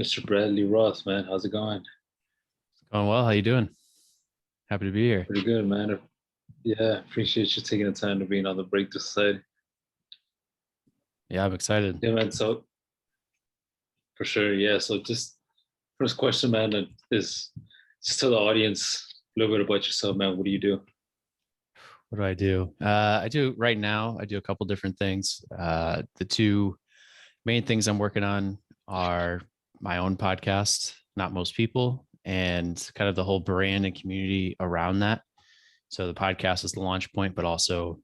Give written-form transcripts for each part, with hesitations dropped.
Mr. Bradley Roth, man. How's it going? Going well. How you doing? Happy to be here. Pretty good, man. Yeah, appreciate you taking the time to be on the break this side. Yeah, I'm excited. Yeah, man. So for sure, yeah. So just first question, man, is just tell the audience a little bit about yourself, man. What do you do? What do I do? I do right now. I do a couple different things. The two main things I'm working on are my own podcast, Not Most People, and kind of the whole brand and community around that. So the podcast is the launch point, but also,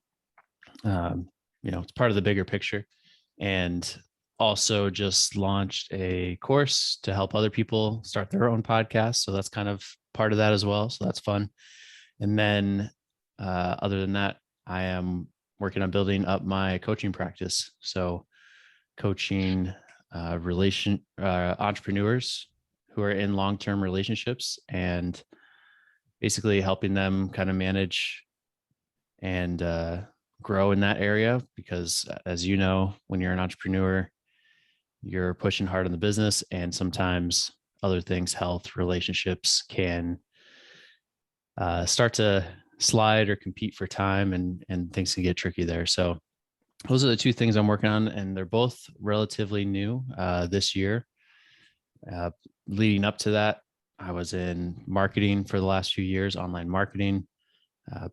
it's part of the bigger picture. And also just launched a course to help other people start their own podcast. So that's kind of part of that as well. So that's fun. And then other than that, I am working on building up my coaching practice. So coaching entrepreneurs who are in long-term relationships and basically helping them kind of manage and grow in that area. Because as you know, when you're an entrepreneur, you're pushing hard on the business, and sometimes other things, health, relationships, can start to slide or compete for time, and things can get tricky there. So those are the two things I'm working on, and they're both relatively new this year. Leading up to that, I was in marketing for the last few years, online marketing.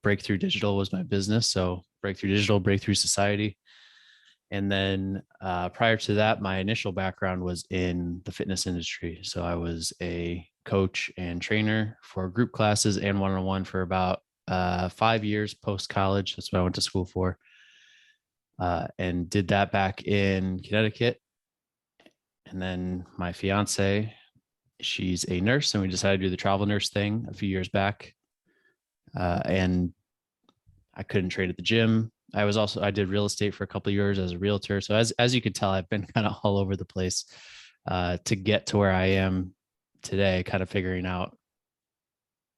Breakthrough Digital was my business. So Breakthrough Digital, Breakthrough Society. And then prior to that, my initial background was in the fitness industry. So I was a coach and trainer for group classes and one-on-one for about 5 years post-college. That's what I went to school for. And did that back in Connecticut. And then my fiance, she's a nurse, and we decided to do the travel nurse thing a few years back. And I couldn't train at the gym. I did real estate for a couple of years as a realtor. So as you could tell, I've been kind of all over the place to get to where I am today, kind of figuring out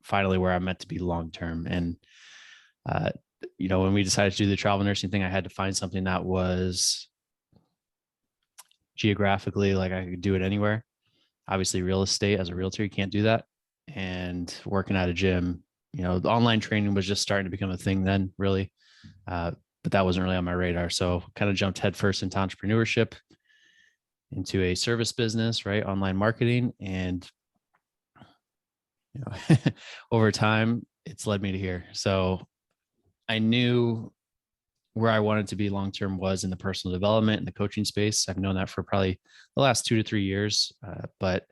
finally where I'm meant to be long-term. And, when we decided to do the travel nursing thing, I had to find something that was geographically, like I could do it anywhere. Obviously, real estate as a realtor, you can't do that. And working at a gym, the online training was just starting to become a thing then, really. But that wasn't really on my radar. So kind of jumped headfirst into entrepreneurship, into a service business, right? Online marketing. And, over time, it's led me to here. So I knew where I wanted to be long-term was in the personal development and the coaching space. I've known that for probably the last 2 to 3 years, but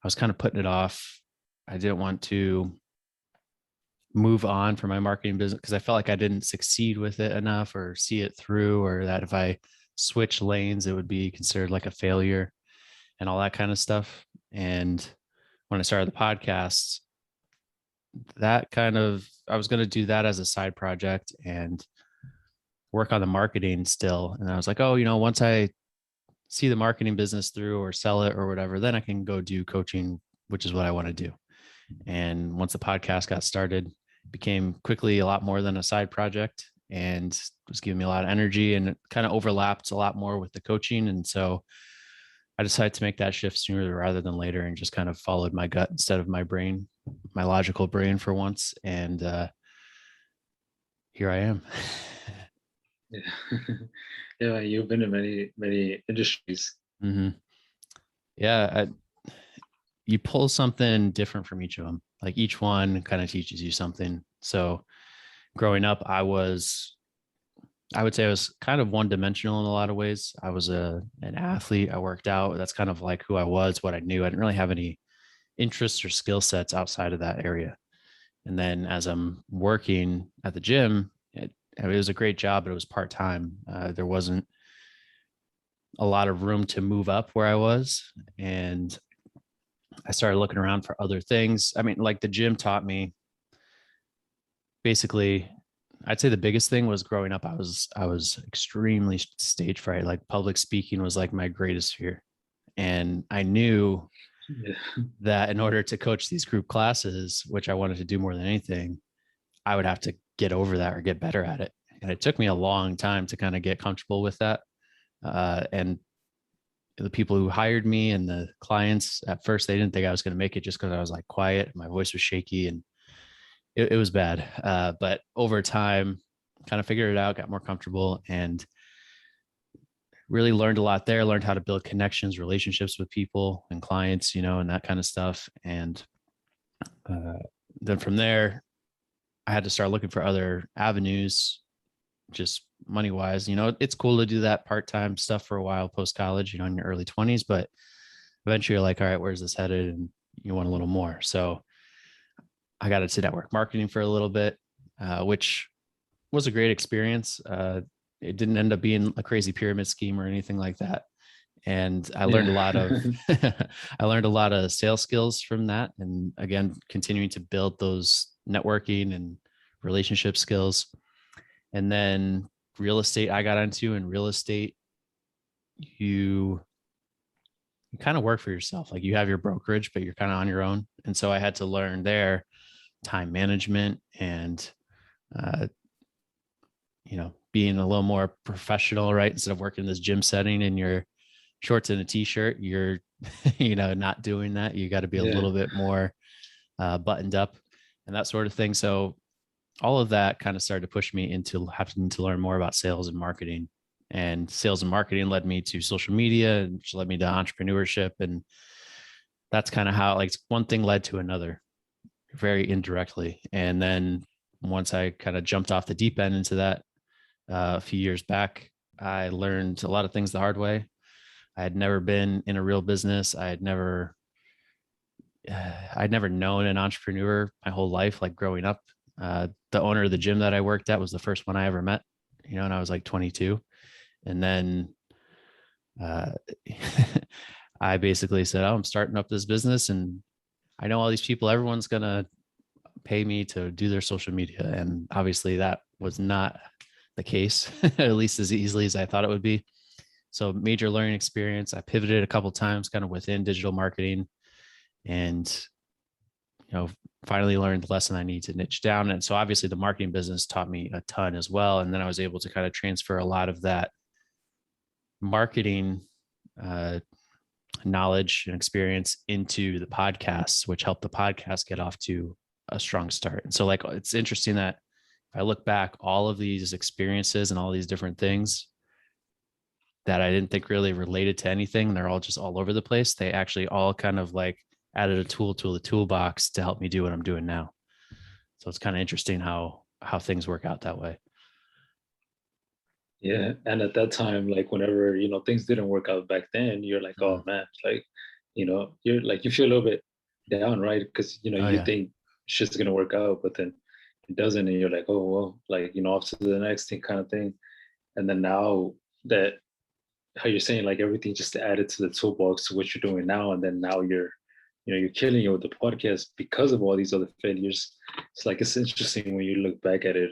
I was kind of putting it off. I didn't want to move on from my marketing business because I felt like I didn't succeed with it enough or see it through, or that if I switch lanes, it would be considered like a failure and all that kind of stuff. And when I started the podcast, I was going to do that as a side project and work on the marketing still. And I was like, oh, once I see the marketing business through or sell it or whatever, then I can go do coaching, which is what I want to do. And once the podcast got started, it became quickly a lot more than a side project and was giving me a lot of energy, and it kind of overlapped a lot more with the coaching. And so I decided to make that shift sooner rather than later, and just kind of followed my gut instead of my brain, my logical brain for once. And here I am. Yeah, yeah. You've been in many industries. Mm-hmm. Yeah, you pull something different from each of them. Like each one kind of teaches you something. So growing up, I would say I was kind of one dimensional in a lot of ways. I was an athlete. I worked out. That's kind of like who I was, what I knew. I didn't really have any interests or skill sets outside of that area. And then as I'm working at the gym, it was a great job, but it was part-time. There wasn't a lot of room to move up where I was. And I started looking around for other things. I mean, like the gym taught me, basically, I'd say the biggest thing was growing up, I was extremely stage fright. Like public speaking was like my greatest fear. And I knew that in order to coach these group classes, which I wanted to do more than anything, I would have to get over that or get better at it. And it took me a long time to kind of get comfortable with that. And the people who hired me and the clients at first, they didn't think I was going to make it just because I was like quiet. My voice was shaky and it was bad. But over time, kind of figured it out, got more comfortable and really learned a lot there, learned how to build connections, relationships with people and clients, and that kind of stuff. And uh, then from there, I had to start looking for other avenues, just money wise. It's cool to do that part-time stuff for a while post college, in your early 20s, but eventually you're like, all right, where's this headed? And you want a little more. So I got into network marketing for a little bit, which was a great experience. It didn't end up being a crazy pyramid scheme or anything like that. And I learned a lot of I learned a lot of sales skills from that. And again, continuing to build those networking and relationship skills. And then real estate I got into. In real estate, you kind of work for yourself. Like you have your brokerage, but you're kind of on your own. And so I had to learn there time management and being a little more professional, right? Instead of working in this gym setting in your shorts and a t-shirt, you're, not doing that. You got to be a little bit more buttoned up and that sort of thing. So all of that kind of started to push me into having to learn more about sales and marketing. And sales and marketing led me to social media, which led me to entrepreneurship. And that's kind of how one thing led to another very indirectly. And then once I kind of jumped off the deep end into that a few years back, I learned a lot of things the hard way. I had never been in a real business. I'd never known an entrepreneur my whole life, like growing up. The owner of the gym that I worked at was the first one I ever met, and I was like 22. And then I basically said, oh, I'm starting up this business and I know all these people, everyone's going to pay me to do their social media. And obviously that was not the case, at least as easily as I thought it would be. So major learning experience. I pivoted a couple of times kind of within digital marketing and, finally learned the lesson I need to niche down. And so obviously the marketing business taught me a ton as well. And then I was able to kind of transfer a lot of that marketing knowledge and experience into the podcasts, which helped the podcast get off to a strong start. And so it's interesting that if I look back, all of these experiences and all these different things that I didn't think really related to anything, they're all just all over the place. They actually all kind of added a tool to the toolbox to help me do what I'm doing now. So it's kind of interesting how things work out that way. Yeah. And at that time, whenever, things didn't work out back then, you're like, oh man, you're you feel a little bit down, right? Because, you think shit's going to work out, but then it doesn't. And you're like, oh, well, off to the next thing kind of thing. And then now that, how you're saying, everything just added to the toolbox to what you're doing now. And then now you're killing it with the podcast because of all these other failures. It's interesting when you look back at it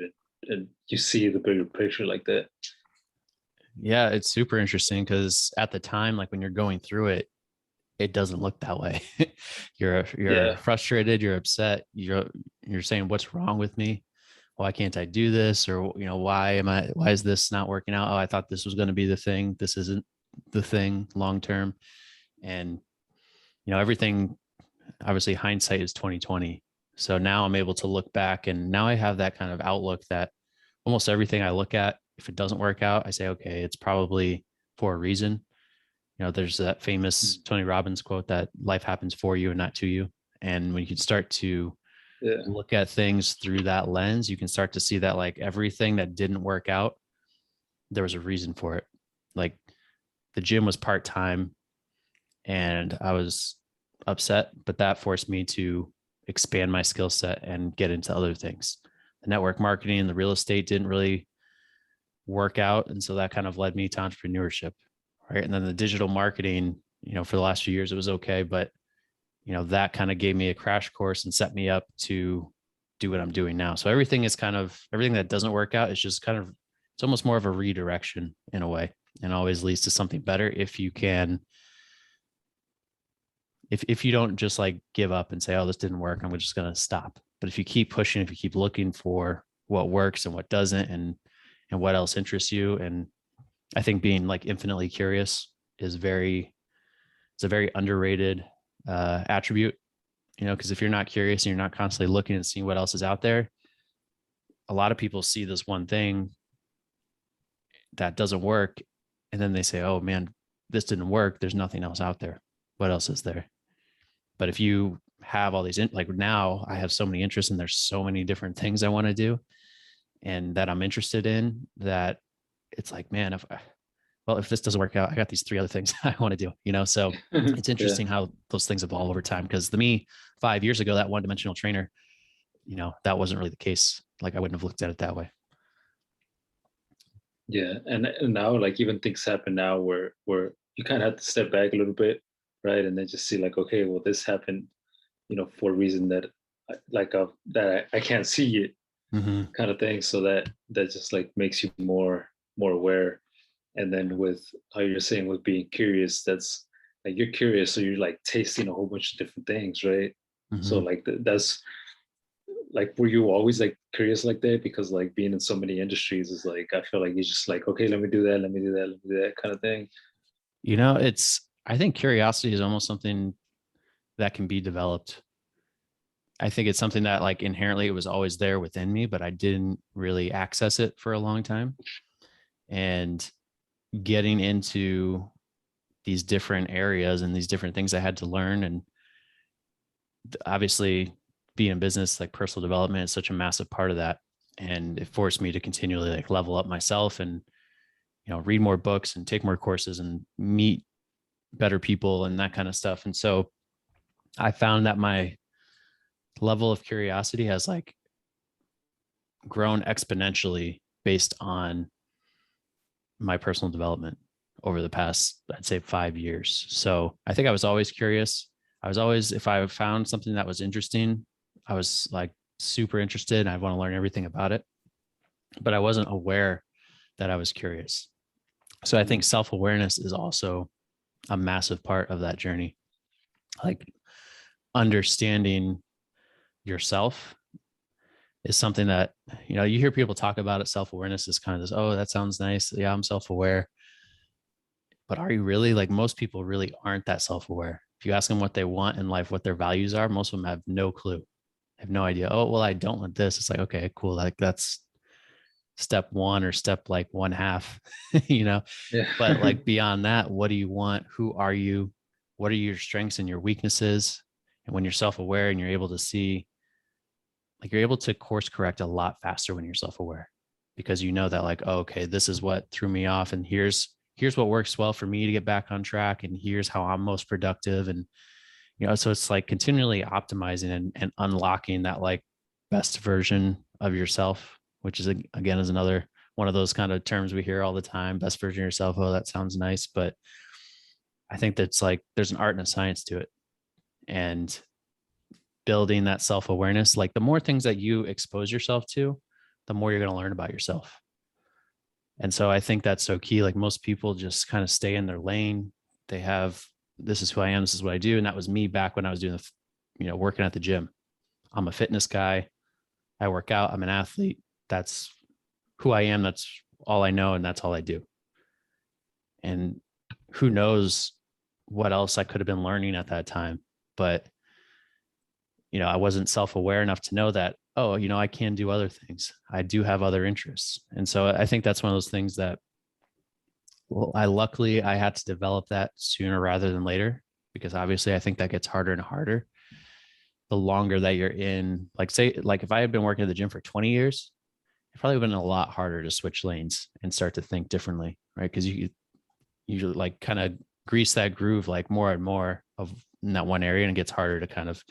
and you see the bigger picture like that. Yeah, it's super interesting because at the time, when you're going through it, it doesn't look that way. You're frustrated, you're upset, you're saying, what's wrong with me? Why can't I do this? Or, why is this not working out? Oh, I thought this was going to be the thing. This isn't the thing long term. And, everything, obviously hindsight is 2020. So now I'm able to look back and now I have that kind of outlook that almost everything I look at, if it doesn't work out, I say, okay, it's probably for a reason. There's that famous Tony Robbins quote that life happens for you and not to you. And when you can start to look at things through that lens, you can start to see that everything that didn't work out, there was a reason for it. The gym was part-time and I was upset, but that forced me to expand my skill set and get into other things. The network marketing and the real estate didn't really work out. And so that kind of led me to entrepreneurship. Right. And then the digital marketing, for the last few years, it was okay. But, that kind of gave me a crash course and set me up to do what I'm doing now. So everything that doesn't work out is just it's almost more of a redirection in a way and always leads to something better if you can. If you don't just give up and say, oh, this didn't work, I'm just going to stop. But if you keep pushing, if you keep looking for what works and what doesn't and what else interests you. And I think being infinitely curious is it's a very underrated attribute, you know, because if you're not curious and you're not constantly looking and seeing what else is out there, a lot of people see this one thing that doesn't work, and then they say, oh man, this didn't work, there's nothing else out there, what else is there? But if you have all these, like now I have so many interests and there's so many different things I want to do and that I'm interested in, that it's like, man, if this doesn't work out, I got these 3 other things I want to do, you know? So it's interesting how those things evolve over time. Cause the me 5 years ago, that one-dimensional trainer, you know, that wasn't really the case. Like I wouldn't have looked at it that way. Yeah. And now like even things happen now where you kind of have to step back a little bit, right? And then just see like, okay, well, this happened, you know, for a reason that that I can't see it, kind of thing. So that just like makes you more aware. And then with how you're saying with being curious, that's like you're curious, so you're like tasting a whole bunch of different things, right? So like that's like, were you always like curious like that? Because like being in so many industries is like, I feel like you're just like, okay, let me do that, let me do that, let me do that kind of thing. You know, I think curiosity is almost something that can be developed. I think it's something that like inherently it was always there within me, but I didn't really access it for a long time. And getting into these different areas and these different things I had to learn, and obviously being in business, like personal development is such a massive part of that. And it forced me to continually like level up myself and, you know, read more books and take more courses and meet better people and that kind of stuff. And so I found that my level of curiosity has like grown exponentially based on my personal development over the past, I'd say 5 years. So I think I was always curious. I was always, if I found something that was interesting, I was like super interested and I want to learn everything about it, but I wasn't aware that I was curious. So I think self-awareness is also a massive part of that journey. Like understanding yourself is something that, you know, you hear people talk about it. Self-awareness is kind of this, oh, that sounds nice. Yeah, I'm self-aware. But are you really? Like most people really aren't that self-aware. If you ask them what they want in life, what their values are, most of them have no clue. Have no idea. Oh, well, I don't want this. It's like, okay, cool. Like that's step 1 or step like 1/2, you know, Yeah. but like beyond that, what do you want? Who are you? What are your strengths and your weaknesses? And when you're self-aware and you're able to see, like you're able to course correct a lot faster when you're self-aware, because you know that like, oh, okay, this is what threw me off. And here's what works well for me to get back on track. And here's how I'm most productive. And, you know, so it's like continually optimizing and unlocking that like best version of yourself, which is again, is another one of those kind of terms we hear all the time, best version of yourself. Oh, that sounds nice. But I think that's like, there's an art and a science to it. And building that self-awareness, like the more things that you expose yourself to, the more you're going to learn about yourself. And so I think that's so key. Like most people just kind of stay in their lane. They have, this is who I am, this is what I do. And that was me back when I was doing the, you know, working at the gym. I'm a fitness guy. I work out. I'm an athlete. That's who I am. That's all I know. And that's all I do. And who knows what else I could have been learning at that time. But, you know, I wasn't self-aware enough to know that, oh, you know, I can do other things. I do have other interests. And so I think that's one of those things that, well, I had to develop that sooner rather than later, because obviously I think that gets harder and harder the longer that you're in. Like say, like if I had been working at the gym for 20 years, it probably would have been a lot harder to switch lanes and start to think differently, right? Because you usually like kind of grease that groove like more and more of in that one area, and it gets harder to kind of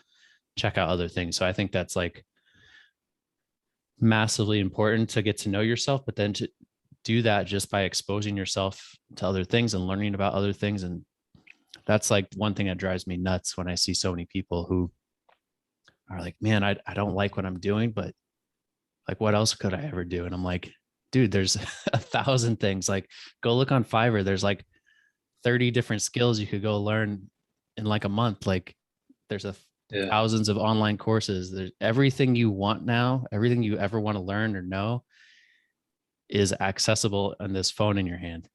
check out other things. So I think that's like massively important to get to know yourself, but then to do that just by exposing yourself to other things and learning about other things. And that's like one thing that drives me nuts when I see so many people who are like, man, I don't like what I'm doing, but like, what else could I ever do? And I'm like, dude, there's 1,000 things. Like go look on Fiverr. There's like 30 different skills you could go learn in like a month. Like there's thousands of online courses. There's everything you want now, everything you ever want to learn or know is accessible on this phone in your hand.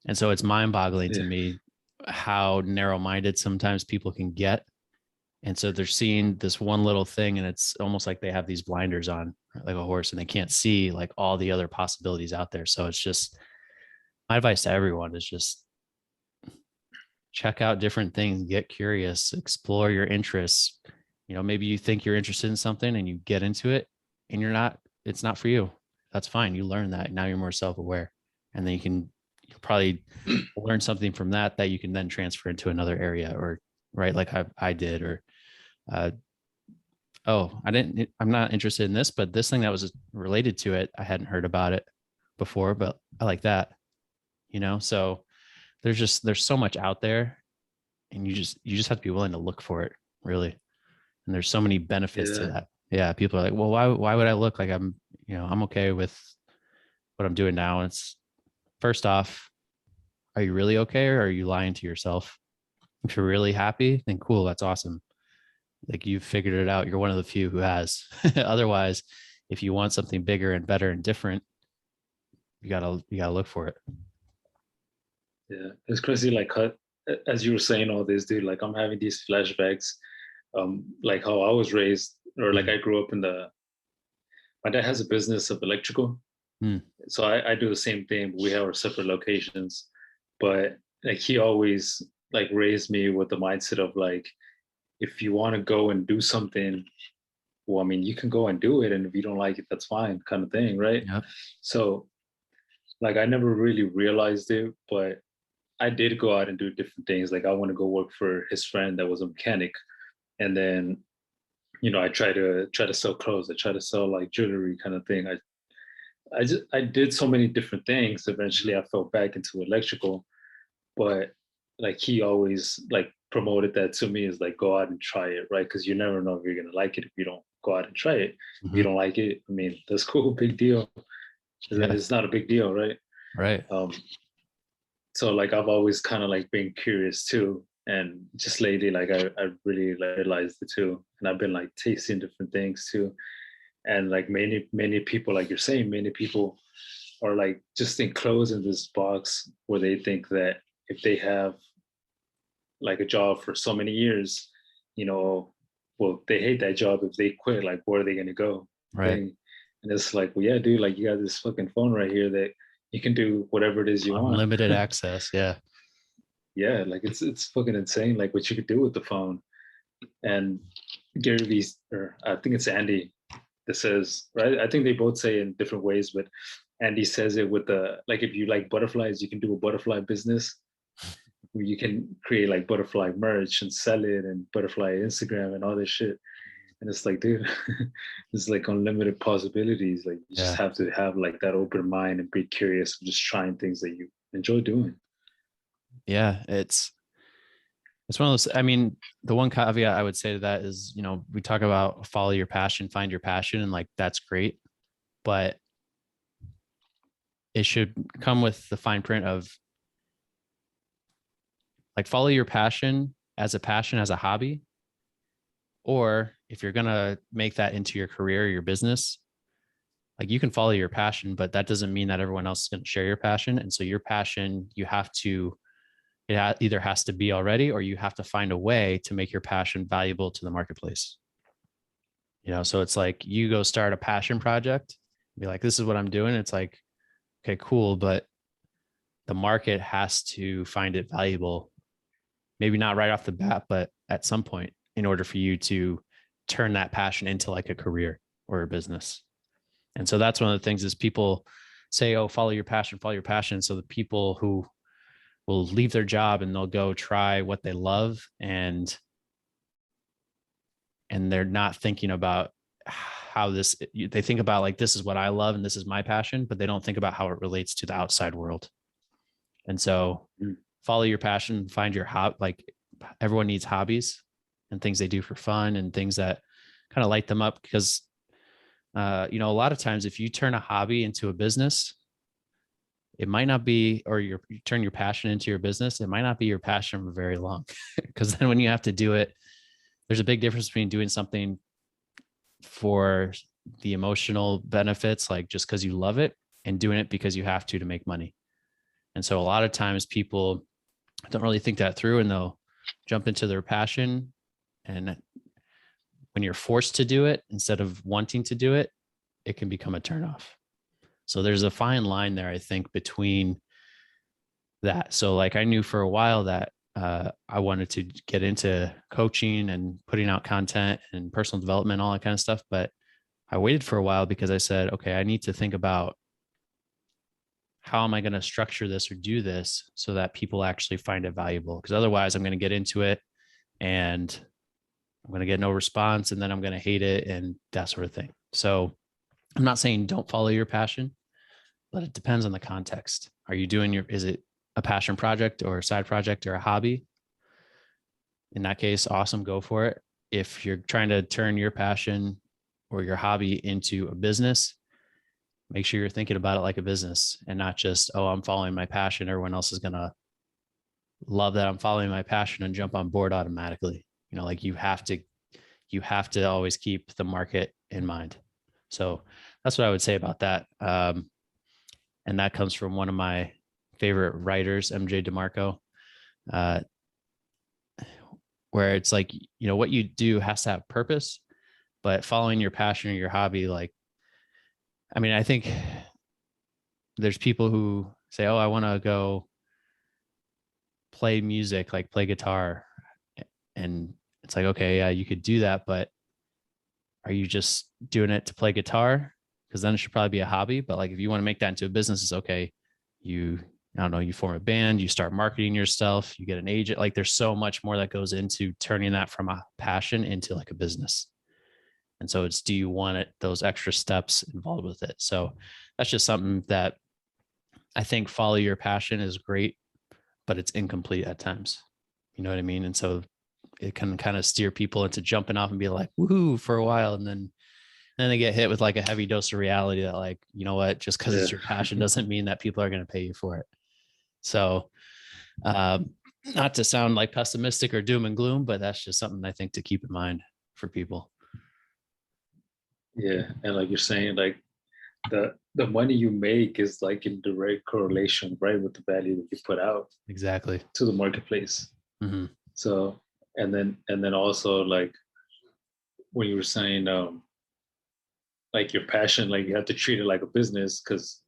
And so it's mind-boggling to me how narrow-minded sometimes people can get. And so they're seeing this one little thing, and it's almost like they have these blinders on, like a horse, and they can't see like all the other possibilities out there. So it's just, my advice to everyone is just check out different things, get curious, explore your interests. You know, maybe you think you're interested in something and you get into it and it's not for you. That's fine. You learn that. Now you're more self-aware, and then you'll probably learn something from that you can then transfer into another area, or right. Like I did, or, I'm not interested in this, but this thing that was related to it, I hadn't heard about it before, but I like that, so there's so much out there, and you just have to be willing to look for it, really. And there's so many benefits to that. Yeah. People are like, well, why would I look like I'm okay with what I'm doing now? And it's, first off, are you really okay, or are you lying to yourself? If you're really happy, then cool. That's awesome. Like, you've figured it out. You're one of the few who has. Otherwise, if you want something bigger and better and different, you gotta look for it. Yeah, it's crazy. Like, as you were saying all this, dude, like I'm having these flashbacks, like how I was raised, or like I grew up my dad has a business of electrical. So I do the same thing. We have our separate locations, but like he always like raised me with the mindset of like, if you want to go and do something, well, I mean, you can go and do it, and if you don't like it, that's fine, kind of thing, right? Yep. So like I never really realized it, but I did go out and do different things. Like I want to go work for his friend that was a mechanic, and then I try to sell clothes. I try to sell like jewelry, kind of thing. I did so many different things. Eventually, I fell back into electrical, but like he always like promoted that to me, is like, go out and try it, right? Because you never know if you're gonna like it if you don't go out and try it. If you don't like it, I mean, that's cool, big deal. Yeah. It's not a big deal, right? Right. So like I've always kind of like been curious too, and just lately, like I really realized it too, and I've been like tasting different things too, and like many people, like you're saying, many people are like just enclosed in this box where they think that if they have like a job for so many years, well, they hate that job. If they quit, like, where are they going to go? Right. And it's like, well, yeah, dude, like you got this fucking phone right here that you can do whatever it is you want. Unlimited access. Yeah. Yeah. Like it's fucking insane. Like what you could do with the phone. And Gary Vee, or I think it's Andy that says, right? I think they both say in different ways, but Andy says it with the, like, if you like butterflies, you can do a butterfly business where you can create like butterfly merch and sell it, and butterfly Instagram and all this shit. And it's like, dude, it's like unlimited possibilities. Like you just have to have like that open mind and be curious and just trying things that you enjoy doing. Yeah, it's one of those. I mean, the one caveat I would say to that is, we talk about follow your passion, find your passion, and like that's great, but it should come with the fine print of like, follow your passion as a hobby. Or if you're going to make that into your career, your business, like you can follow your passion, but that doesn't mean that everyone else is going to share your passion. And so your passion, it either has to be already, or you have to find a way to make your passion valuable to the marketplace. So it's like you go start a passion project, be like, this is what I'm doing. It's like, okay, cool. But the market has to find it valuable. Maybe not right off the bat, but at some point, in order for you to turn that passion into like a career or a business. And so that's one of the things is people say, oh, follow your passion, follow your passion. So the people who will leave their job and they'll go try what they love, and they're not thinking about how they think about like, this is what I love and this is my passion, but they don't think about how it relates to the outside world. And so follow your passion, find your like everyone needs hobbies and things they do for fun and things that kind of light them up, because a lot of times if you turn a hobby into a business, it might not be, or you turn your passion into your business, it might not be your passion for very long. Because then when you have to do it, there's a big difference between doing something for the emotional benefits, like just because you love it, and doing it because you have to make money. And so a lot of times people don't really think that through, and they'll jump into their passion. And when you're forced to do it instead of wanting to do it, it can become a turnoff. So there's a fine line there, I think, between that. So like I knew for a while that I wanted to get into coaching and putting out content and personal development, all that kind of stuff. But I waited for a while because I said, okay, I need to think about how am I going to structure this or do this so that people actually find it valuable? Because otherwise I'm going to get into it and I'm going to get no response, and then I'm going to hate it and that sort of thing. So I'm not saying don't follow your passion, but it depends on the context. Are you doing is it a passion project or a side project or a hobby? In that case, awesome, go for it. If you're trying to turn your passion or your hobby into a business, make sure you're thinking about it like a business and not just, oh, I'm following my passion. Everyone else is going to love that I'm following my passion and jump on board automatically. You know, like you have to always keep the market in mind. So that's what I would say about that. And that comes from one of my favorite writers, MJ DeMarco, where it's like, you know, what you do has to have purpose, but following your passion or your hobby, like, I mean, I think there's people who say, oh, I want to go play music, like play guitar. And it's like, okay, yeah, you could do that, but are you just doing it to play guitar? Because then it should probably be a hobby. But like, if you want to make that into a business, it's okay. You form a band, you start marketing yourself, you get an agent. Like there's so much more that goes into turning that from a passion into like a business. And so it's, do you want it, those extra steps involved with it? So that's just something that I think follow your passion is great, but it's incomplete at times. You know what I mean? And so it can kind of steer people into jumping off and be like, woohoo, for a while. And then they get hit with like a heavy dose of reality that like, you know what, just because it's your passion doesn't mean that people are going to pay you for it. So not to sound like pessimistic or doom and gloom, but that's just something I think to keep in mind for people. Yeah. And like you're saying, like the money you make is like in direct correlation, right, with the value that you put out exactly to the marketplace. Mm-hmm. So and then also like when you were saying like your passion, like you have to treat it like a business, because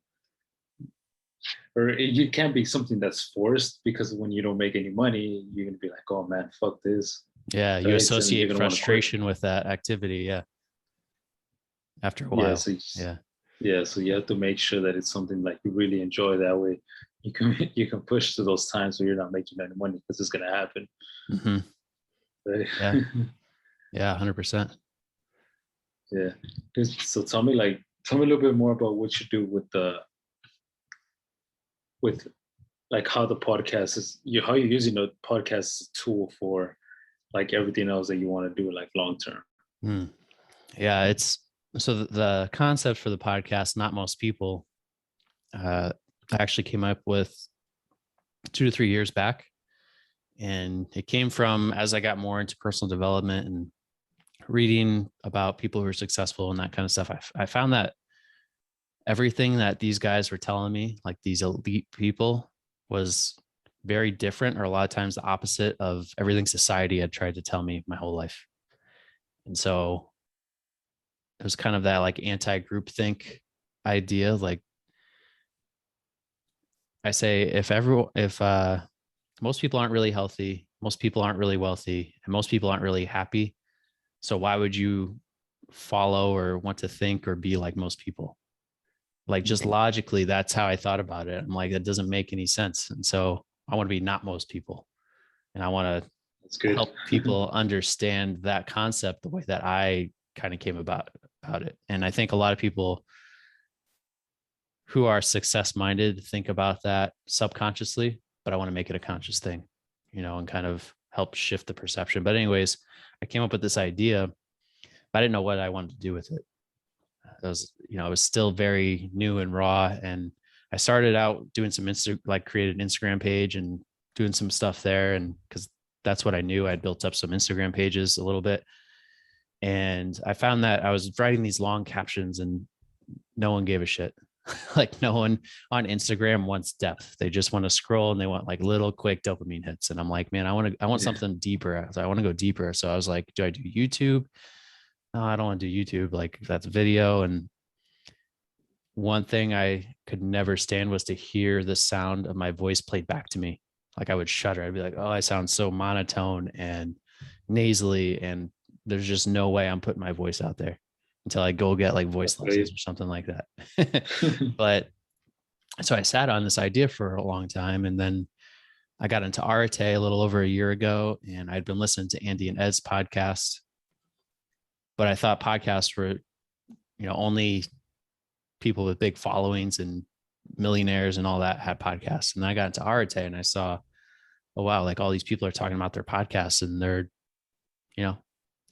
or it can't be something that's forced, because when you don't make any money, you're gonna be like, oh man, fuck this. Yeah, you associate frustration with that activity. Yeah. After a while. So you have to make sure that it's something like you really enjoy. That way you can push to those times where you're not making any money, because it's gonna happen. Mm-hmm. Right? Yeah 100%. Yeah. So tell me a little bit more about what you do with like how the podcast is, how you're using the podcast as a tool for like everything else that you want to do like long term. Yeah, it's so the concept for the podcast, Not Most People, I actually came up with 2 to 3 years back. And it came from, as I got more into personal development and reading about people who are successful and that kind of stuff, I found that everything that these guys were telling me, like these elite people, was very different, or a lot of times the opposite of everything society had tried to tell me my whole life. And so it was kind of that like anti-groupthink idea. Like I say, if most people aren't really healthy, most people aren't really wealthy, and most people aren't really happy, so why would you follow or want to think or be like most people? Like just logically, that's how I thought about it. I'm like, that doesn't make any sense. And so I want to be not most people. And I want to help people understand that concept the way that I kind of came about it. And I think a lot of people who are success-minded think about that subconsciously, but I want to make it a conscious thing, you know, and kind of help shift the perception. But anyways, I came up with this idea, but I didn't know what I wanted to do with it. It was still very new and raw. And I started out doing some created an Instagram page and doing some stuff there. And because that's what I knew, I'd built up some Instagram pages a little bit. And I found that I was writing these long captions and no one gave a shit. Like no one on Instagram wants depth. They just want to scroll and they want like little quick dopamine hits. And I'm like, man, I want something deeper. So I want to go deeper. So I was like, do I do YouTube? No, I don't want to do YouTube. Like that's video. And one thing I could never stand was to hear the sound of my voice played back to me. Like I would shudder. I'd be like, oh, I sound so monotone and nasally. And there's just no way I'm putting my voice out there until I go get like voice lessons or something like that. But so I sat on this idea for a long time. And then I got into Arate a little over a year ago, and I'd been listening to Andy and Ed's podcast. But I thought podcasts were, only people with big followings and millionaires and all that had podcasts. And then I got into Arate and I saw, oh, wow, like all these people are talking about their podcasts and they're,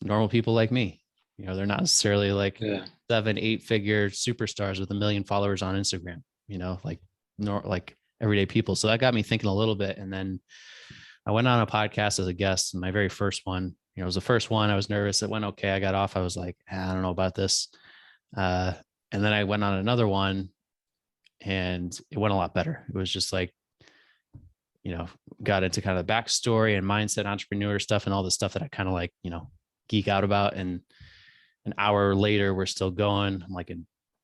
normal people like me. They're not necessarily like 7-8 figure superstars with 1 million followers on Instagram, like everyday people. So that got me thinking a little bit. And then I went on a podcast as a guest. My very first one, it was the first one. I was nervous. It went okay. I got off. I was like, I don't know about this. And then I went on another one and it went a lot better. It was just like, got into kind of the backstory and mindset, entrepreneur stuff and all the stuff that I kind of like, geek out about. And an hour later, we're still going. I'm like,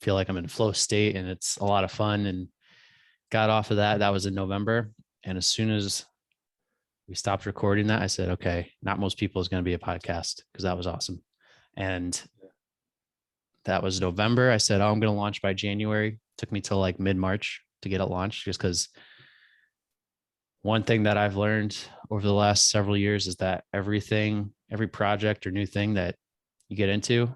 feel like I'm in a flow state and it's a lot of fun, and got off of that. That was in November. And as soon as we stopped recording that, I said, okay, not most people is going to be a podcast, because that was awesome. And that was November. I said, oh, I'm going to launch by January. It took me till like mid-March to get it launched, just because one thing that I've learned over the last several years is that every project or new thing that you get into,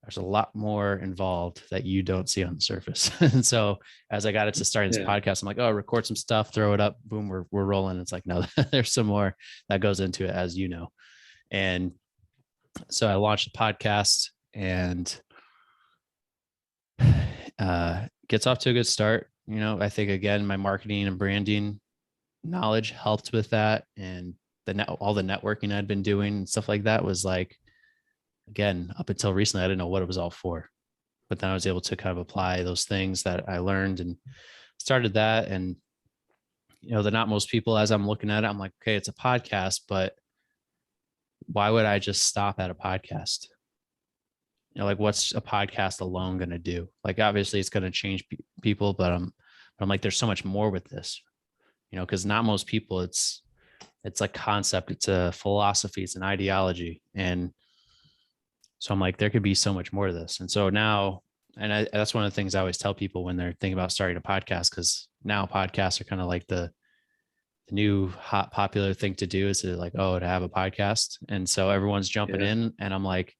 there's a lot more involved that you don't see on the surface. And so as I got it to starting this podcast, I'm like, oh, record some stuff, throw it up, boom, we're rolling. It's like, no, there's some more that goes into it, as you know. And so I launched the podcast, and gets off to a good start. I think, again, my marketing and branding knowledge helped with that. And all the networking I'd been doing and stuff like that was like, again, up until recently, I didn't know what it was all for, but then I was able to kind of apply those things that I learned and started that. And, they're not most people, as I'm looking at it, I'm like, okay, it's a podcast, but why would I just stop at a podcast? Like what's a podcast alone going to do? Like, obviously it's going to change people, but I'm like, there's so much more with this, because not most people, it's a concept, it's a philosophy, it's an ideology. And so I'm like, there could be so much more to this. And so now, that's one of the things I always tell people when they're thinking about starting a podcast, because now podcasts are kind of like the new hot popular thing to do, is to like, to have a podcast. And so everyone's jumping in, and I'm like,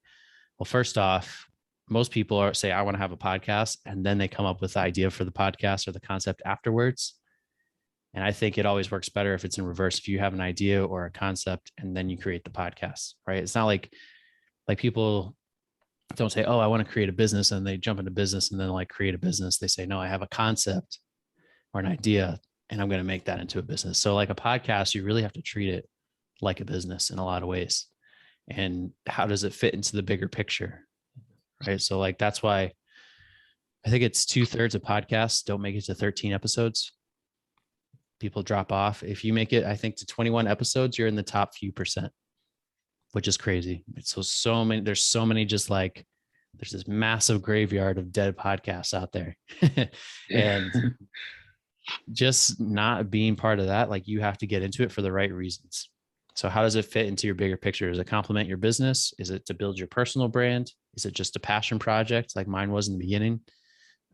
well, first off, most people say, I want to have a podcast, and then they come up with the idea for the podcast or the concept afterwards. And I think it always works better if it's in reverse. If you have an idea or a concept and then you create the podcast, right? It's not like people don't say, oh, I want to create a business, and they jump into business and then like create a business. They say, no, I have a concept or an idea and I'm going to make that into a business. So like a podcast, you really have to treat it like a business in a lot of ways. And how does it fit into the bigger picture? Right. So like, that's why I think it's 2/3 of podcasts don't make it to 13 episodes. People drop off. If you make it, I think, to 21 episodes, you're in the top few percent, which is crazy. So many, there's so many, just like, there's this massive graveyard of dead podcasts out there. And just not being part of that, like, you have to get into it for the right reasons. So how does it fit into your bigger picture? Does it complement your business? Is it to build your personal brand? Is it just a passion project like mine was in the beginning?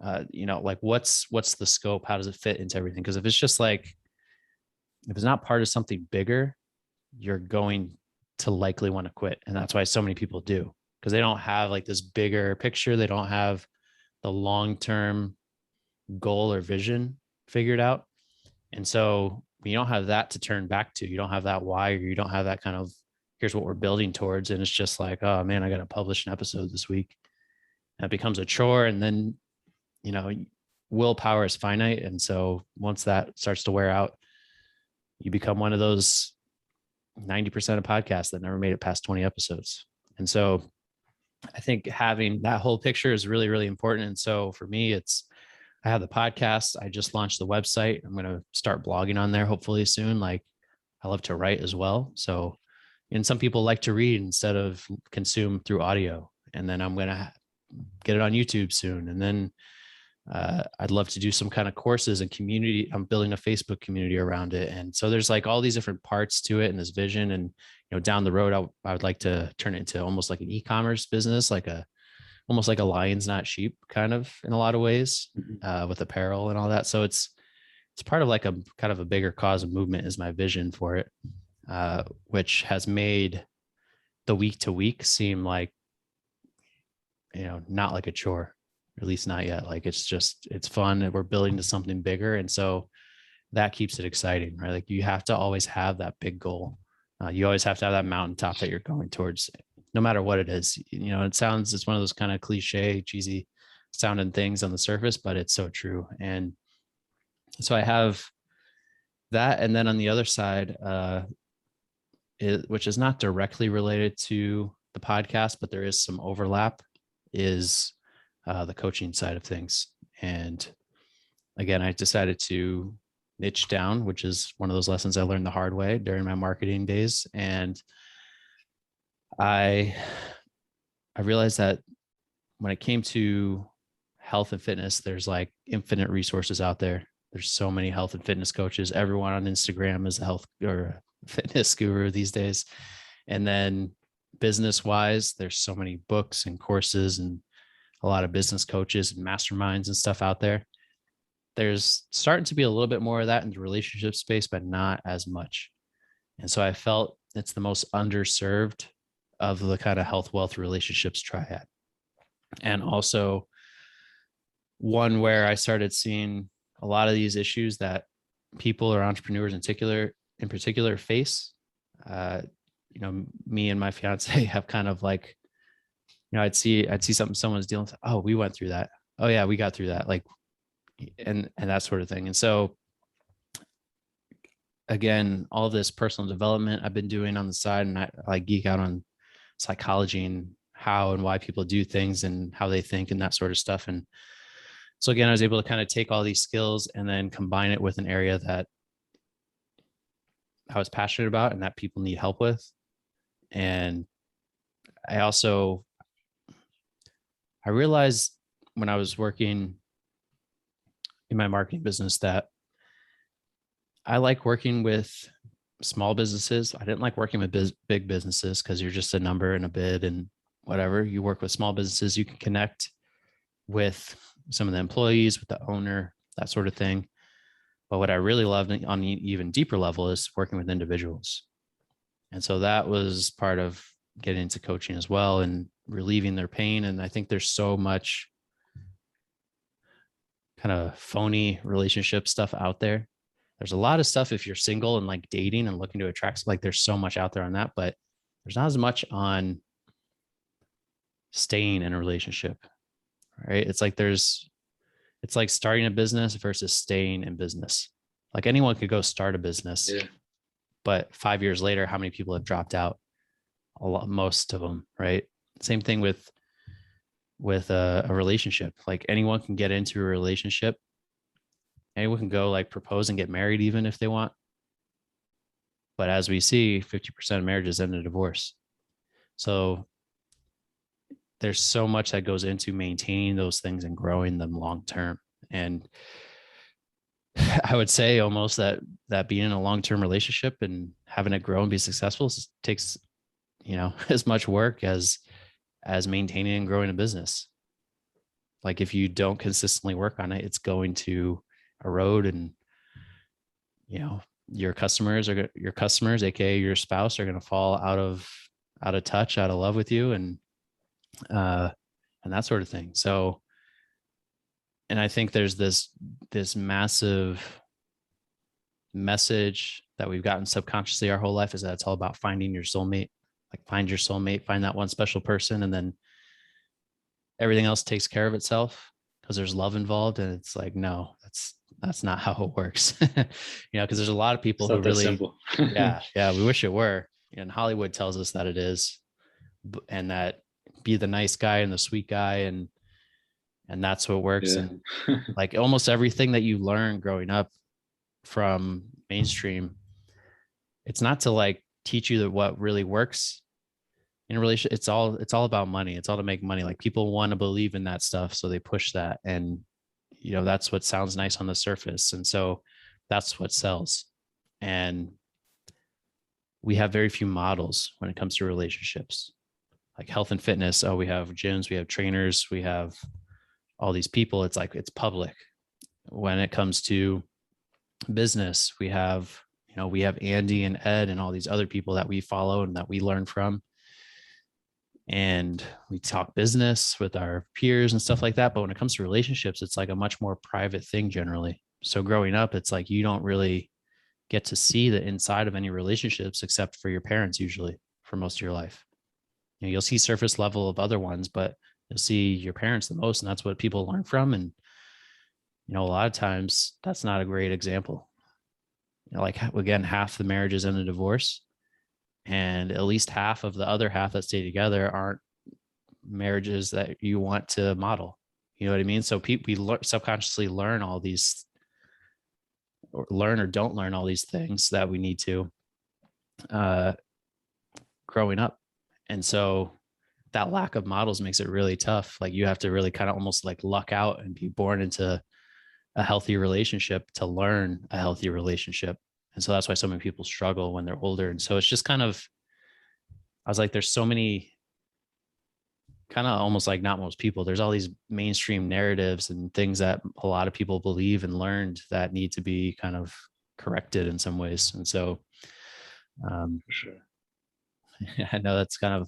Like what's the scope? How does it fit into everything? Because if it's just like, if it's not part of something bigger, you're going to likely want to quit. And that's why so many people do, because they don't have like this bigger picture. They don't have the long-term goal or vision figured out. And so you don't have that to turn back to. You don't have that why, or you don't have that kind of, here's what we're building towards. And it's just like, oh man, I got to publish an episode this week. And it becomes a chore. And then, willpower is finite. And so once that starts to wear out, you become one of those 90% of podcasts that never made it past 20 episodes. And so I think having that whole picture is really, really important. And so for me, it's I have the podcast. I just launched the website. I'm going to start blogging on there hopefully soon. Like, I love to write as well. So, and some people like to read instead of consume through audio. And then I'm going to get it on YouTube soon. And then I'd love to do some kind of courses and community. I'm building a Facebook community around it. And so there's like all these different parts to it and this vision. And, down the road, I would like to turn it into almost like an e-commerce business, almost like a lions, not sheep kind of in a lot of ways, with apparel and all that. So it's part of like a kind of a bigger cause and movement is my vision for it, which has made the week to week seem like, not like a chore, at least not yet. Like it's fun and we're building to something bigger. And so that keeps it exciting, right? Like you have to always have that big goal. You always have to have that mountaintop that you're going towards, no matter what it is. It's one of those kind of cliche, cheesy sounding things on the surface, but it's so true. And so I have that. And then on the other side, which is not directly related to the podcast, but there is some overlap, is the coaching side of things. And again, I decided to niche down, which is one of those lessons I learned the hard way during my marketing days. And I realized that when it came to health and fitness, there's like infinite resources out there. There's so many health and fitness coaches. Everyone on Instagram is a health or fitness guru these days. And then business wise, there's so many books and courses and a lot of business coaches and masterminds and stuff out there. There's starting to be a little bit more of that in the relationship space, but not as much. And so I felt it's the most underserved of the kind of health, wealth, relationships triad. And also one where I started seeing a lot of these issues that people or entrepreneurs in particular face. Me and my fiance have kind of like, I'd see something someone's dealing with. Oh, we went through that. Oh yeah, we got through that. Like, and that sort of thing. And so again, all this personal development I've been doing on the side, and I geek out on psychology and how and why people do things and how they think and that sort of stuff. And so again, I was able to kind of take all these skills and then combine it with an area that I was passionate about and that people need help with. And I realized when I was working in my marketing business that I like working with small businesses. I didn't like working with big businesses because you're just a number and a bid and whatever. You work with small businesses, you can connect with some of the employees, with the owner, that sort of thing. But what I really loved on an even deeper level is working with individuals. And so that was part of getting into coaching as well and relieving their pain. And I think there's so much kind of phony relationship stuff out there. There's a lot of stuff if you're single and like dating and looking to attract, like there's so much out there on that, but there's not as much on staying in a relationship, right? It's like starting a business versus staying in business. Like anyone could go start a business, but 5 years later, how many people have dropped out? Most of them, right? Same thing with a relationship. Like anyone can get into a relationship. Anyone can go like propose and get married even if they want. But as we see, 50% of marriages end in divorce. So there's so much that goes into maintaining those things and growing them long term. And I would say almost that being in a long-term relationship and having it grow and be successful takes, as much work as maintaining and growing a business. Like if you don't consistently work on it, it's going to erode, and your customers, aka your spouse, are going to fall out of touch, out of love with you, and that sort of thing. So, and I think there's this massive message that we've gotten subconsciously our whole life, is that it's all about finding your soulmate. Like find your soulmate, find that one special person, and then everything else takes care of itself because there's love involved. And it's like, no, that's not how it works. Because there's a lot of people who really simple. yeah, we wish it were. And Hollywood tells us that it is, and that be the nice guy and the sweet guy, and and that's what works. And like almost everything that you learn growing up from mainstream, it's not to like teach you that what really works in a relationship. It's all about money. It's all to make money. Like people want to believe in that stuff, so they push that, and that's what sounds nice on the surface, and so that's what sells. And we have very few models when it comes to relationships, like health and fitness. Oh, we have gyms, we have trainers, we have all these people. It's like it's public. When it comes to business, we have Andy and Ed and all these other people that we follow and that we learn from, and we talk business with our peers and stuff like that. But when it comes to relationships, it's like a much more private thing generally. So growing up, it's like you don't really get to see the inside of any relationships except for your parents, usually for most of your life. You'll see surface level of other ones, but you'll see your parents the most, and that's what people learn from. And a lot of times that's not a great example. Like again, half the marriages end in divorce, and at least half of the other half that stay together aren't marriages that you want to model. You know what I mean? So we subconsciously learn all these, or learn or don't learn all these things that we need to growing up. And so that lack of models makes it really tough. Like you have to really kind of almost like luck out and be born into a healthy relationship to learn a healthy relationship. And so that's why so many people struggle when they're older. And so it's just kind of, I was like, there's so many kind of almost like not most people, there's all these mainstream narratives and things that a lot of people believe and learned that need to be kind of corrected in some ways. And so for sure. I know that's kind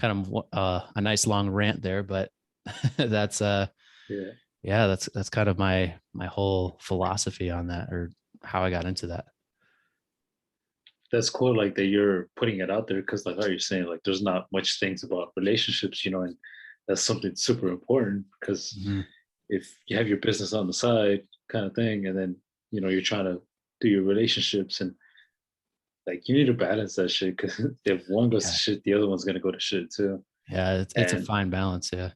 of a nice long rant there, but that's that's kind of my whole philosophy on that, or how I got into that. That's cool, like that you're putting it out there, because like how you're saying, like there's not much things about relationships, and that's something super important, because if you have your business on the side kind of thing, and then you're trying to do your relationships, and like you need to balance that shit, because if one goes to shit, the other one's gonna go to shit too. Yeah, it's a fine balance. Yeah.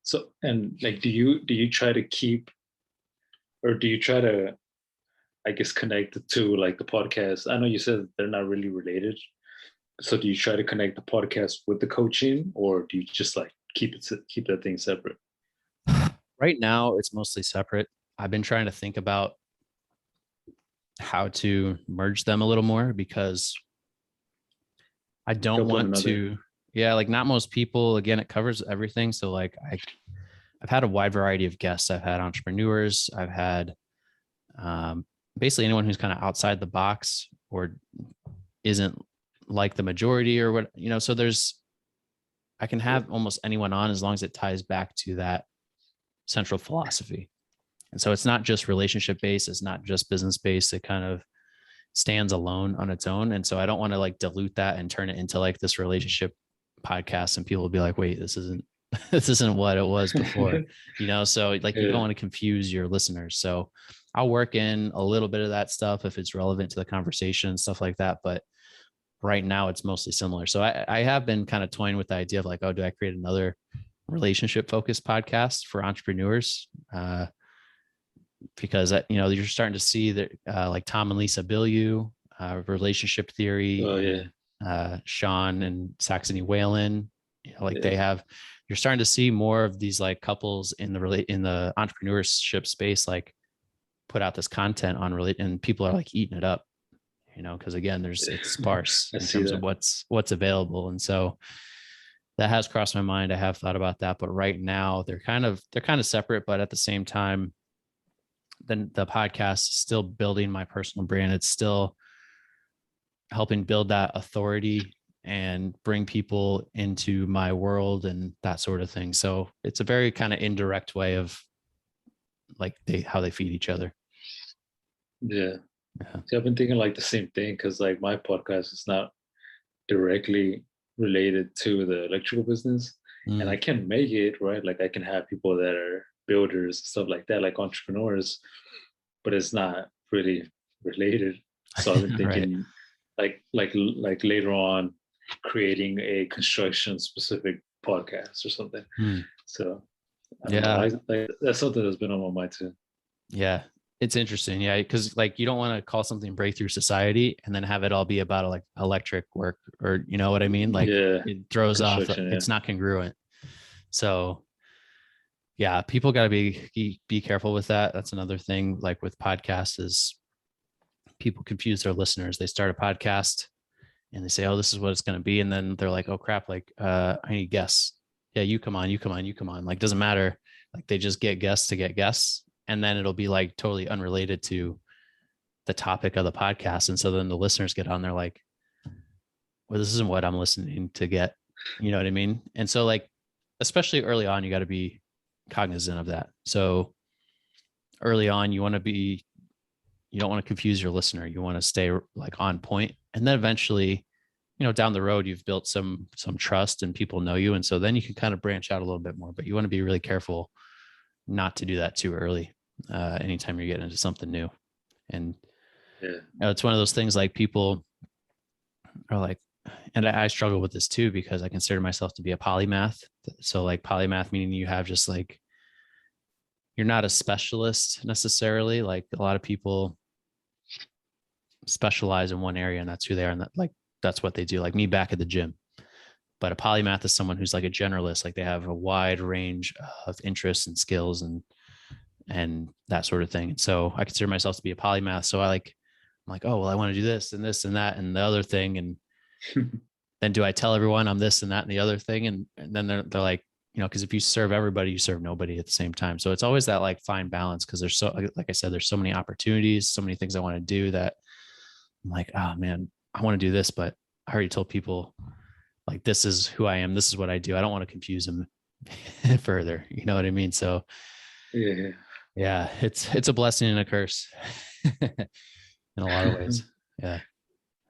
So, and like, do you try to keep, or do you try to, I guess, connect the two, like the podcast? I know you said they're not really related. So do you try to connect the podcast with the coaching, or do you just like keep that thing separate? Right now, it's mostly separate. I've been trying to think about how to merge them a little more, because I don't want to. Yeah, like not most people. Again, it covers everything. So like I've had a wide variety of guests. I've had entrepreneurs. I've had basically anyone who's kind of outside the box or isn't like the majority or what, so I can have almost anyone on as long as it ties back to that central philosophy. And so it's not just relationship based. It's not just business based. It kind of stands alone on its own. And so I don't want to like dilute that and turn it into like this relationship podcast, and people will be like, wait, this isn't what it was before, so like you don't want to confuse your listeners. So I'll work in a little bit of that stuff if it's relevant to the conversation and stuff like that. But right now it's mostly similar. So I have been kind of toying with the idea of like, oh, do I create another relationship focused podcast for entrepreneurs? Because you're starting to see that like Tom and Lisa Bilyeu, relationship theory, Sean and Saxony Whalen, you're starting to see more of these like couples in the entrepreneurship space, like put out this content on and people are like eating it up, because again, it's sparse in terms of what's available. And so that has crossed my mind. I have thought about that, but right now they're kind of separate, but at the same time, then the podcast is still building my personal brand. It's still helping build that authority and bring people into my world and that sort of thing. So it's a very kind of indirect way of like how they feed each other. Yeah. See, I've been thinking like the same thing, because like my podcast is not directly related to the electrical business, and I can make it right. Like I can have people that are builders, stuff like that, like entrepreneurs, but it's not really related. So I've been thinking like later on creating a construction specific podcast or something. So I don't know. That's something that's been on my mind too. Yeah. It's interesting. Yeah. Cause like you don't want to call something breakthrough society and then have it all be about like electric work or, you know what I mean? Like it throws off, it's not congruent. So yeah, people got to be careful with that. That's another thing. Like with podcasts is people confuse their listeners. They start a podcast and they say, oh, this is what it's going to be. And then they're like, oh crap. Like, I need guests. Yeah. You come on. Like, doesn't matter. Like they just get guests to get guests. And then it'll be like totally unrelated to the topic of the podcast. And so then the listeners get on, they're like, well, this isn't what I'm listening to get, you know what I mean? And so like, especially early on, you got to be cognizant of that. So early on, you don't want to confuse your listener. You want to stay like on point. And then eventually, you know, down the road, you've built some trust and people know you. And so then you can kind of branch out a little bit more, but you want to be really careful not to do that too early. Anytime you're getting into something new. And you know, it's one of those things like people are like, and I struggle with this too, because I consider myself to be a polymath. So like polymath, meaning you have just like, you're not a specialist necessarily. Like a lot of people specialize in one area and that's who they are. And that's what they do. Like me back at the gym, but a polymath is someone who's like a generalist. Like they have a wide range of interests and skills and that sort of thing. And so I consider myself to be a polymath. So I'm like, oh, well, I want to do this and this and that and the other thing. And then do I tell everyone I'm this and that and the other thing? And then they're like, you know, because if you serve everybody, you serve nobody at the same time. So it's always that like fine balance, because there's so, like I said, there's so many opportunities, so many things I want to do that I'm like, oh man, I want to do this, but I already told people like, this is who I am. This is what I do. I don't want to confuse them further. You know what I mean? So yeah, it's a blessing and a curse in a lot of ways. Yeah.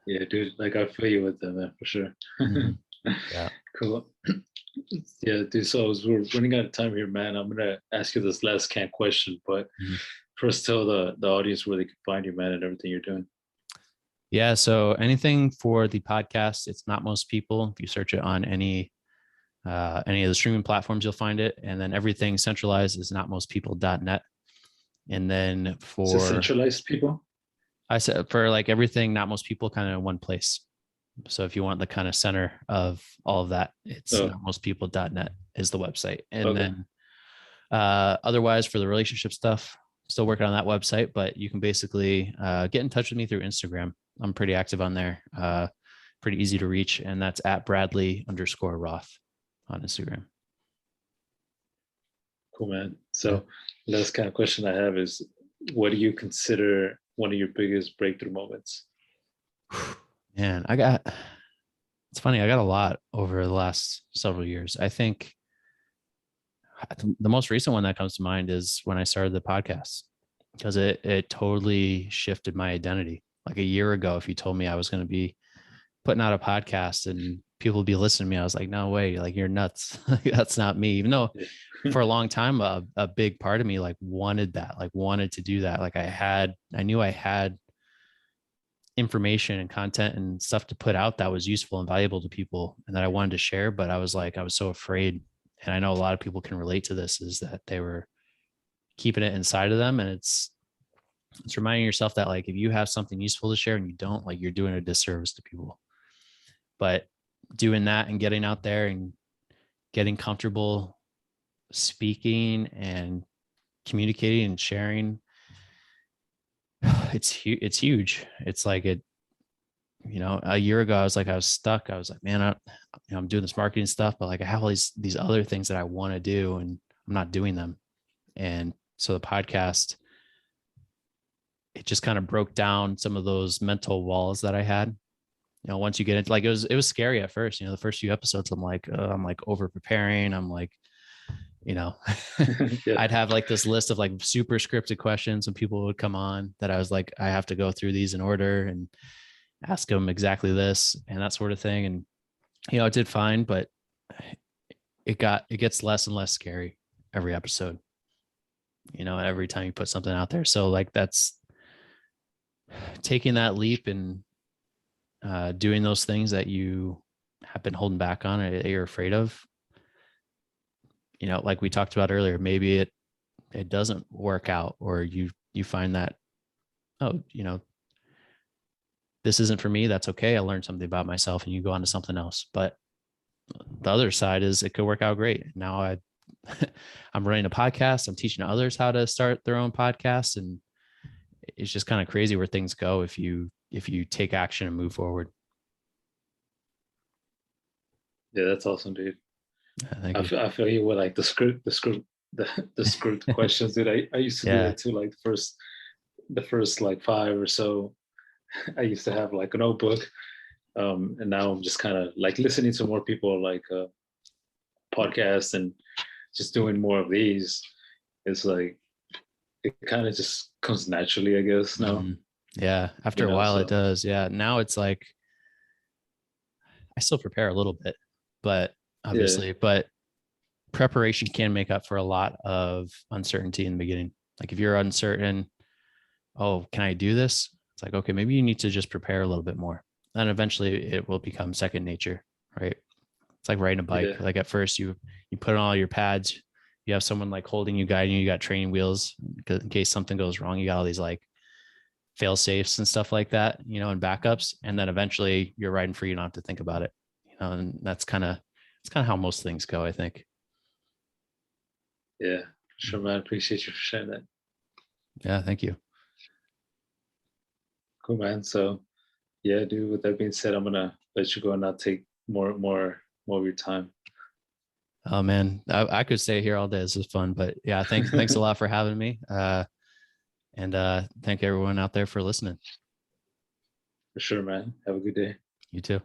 Yeah, dude. Like I feel you with them, man, for sure. Yeah. Cool. Yeah, dude. So as we're running out of time here, man, I'm gonna ask you this last canned question, but first tell the audience where they can find you, man, and everything you're doing. Yeah. So anything for the podcast, it's Not Most People. If you search it on any of the streaming platforms, you'll find it. And then everything centralized is notmostpeople.net. And then for centralized people, I said for like everything, Not Most People, kind of in one place. So if you want the kind of center of all of that, it's notmostpeople.net is the website. And then otherwise for the relationship stuff, still working on that website, but you can basically get in touch with me through Instagram. I'm pretty active on there, pretty easy to reach. And that's at Bradley_Roth on Instagram. Cool, man. So last kind of question I have is, what do you consider one of your biggest breakthrough moments? Man, it's funny. I got a lot over the last several years. I think the most recent one that comes to mind is when I started the podcast, because it totally shifted my identity. Like a year ago, if you told me I was going to be putting out a podcast and people would be listening to me, I was like, no way, like you're nuts. That's not me. Even though for a long time, a big part of me like wanted to do that. Like I knew I had information and content and stuff to put out that was useful and valuable to people and that I wanted to share. But I was so afraid. And I know a lot of people can relate to this, is that they were keeping it inside of them. And it's reminding yourself that like, if you have something useful to share and you don't, like, you're doing a disservice to people. But doing that and getting out there and getting comfortable speaking and communicating and sharing, it's huge. It's like a year ago, I was stuck. I was like, man, I'm doing this marketing stuff, but like I have all these other things that I want to do and I'm not doing them. And so the podcast, it just kind of broke down some of those mental walls that I had. You know, once you get into, like, it was scary at first, the first few episodes, I'm like over preparing. I'm like, I'd have like this list of like super scripted questions when people would come on that I was like, I have to go through these in order and ask them exactly this and that sort of thing. And, it did fine, but it gets less and less scary every episode, every time you put something out there. So like, that's taking that leap and doing those things that you have been holding back on or that you're afraid of. you know, like we talked about earlier, maybe it doesn't work out, or you find that, oh, you know, this isn't for me. That's okay. I learned something about myself, and you go on to something else. But the other side is it could work out great. Now I'm running a podcast. I'm teaching others how to start their own podcast. And it's just kind of crazy where things go if you take action and move forward. Yeah, that's awesome, dude. I feel you with like the script questions, dude. I used to do that too. Like the first like 5 or so, I used to have like a notebook. And now I'm just kind of like listening to more people like podcasts and just doing more of these. It's like it kind of just comes naturally, I guess, now. Yeah, after a while, so. It does. Yeah, now it's like I still prepare a little bit, but obviously, but preparation can make up for a lot of uncertainty in the beginning. Like if you're uncertain, oh, can I do this? It's like, okay, maybe you need to just prepare a little bit more. And eventually it will become second nature, right? It's like riding a bike. Like at first you put on all your pads, you have someone like holding you, guiding you, you got training wheels in case something goes wrong. You got all these like fail safes and stuff like that, you know, and backups. And then eventually you're riding free. You don't have to think about it, you know, and it's kind of how most things go, I think. Yeah, sure, man. I appreciate you for sharing that. Yeah, thank you. Cool, man. So yeah, dude, with that being said, I'm gonna let you go and not take more of your time. Oh man, I could stay here all day. This is fun, but yeah, thanks a lot for having me. And thank everyone out there for listening. For sure, man. Have a good day. You too.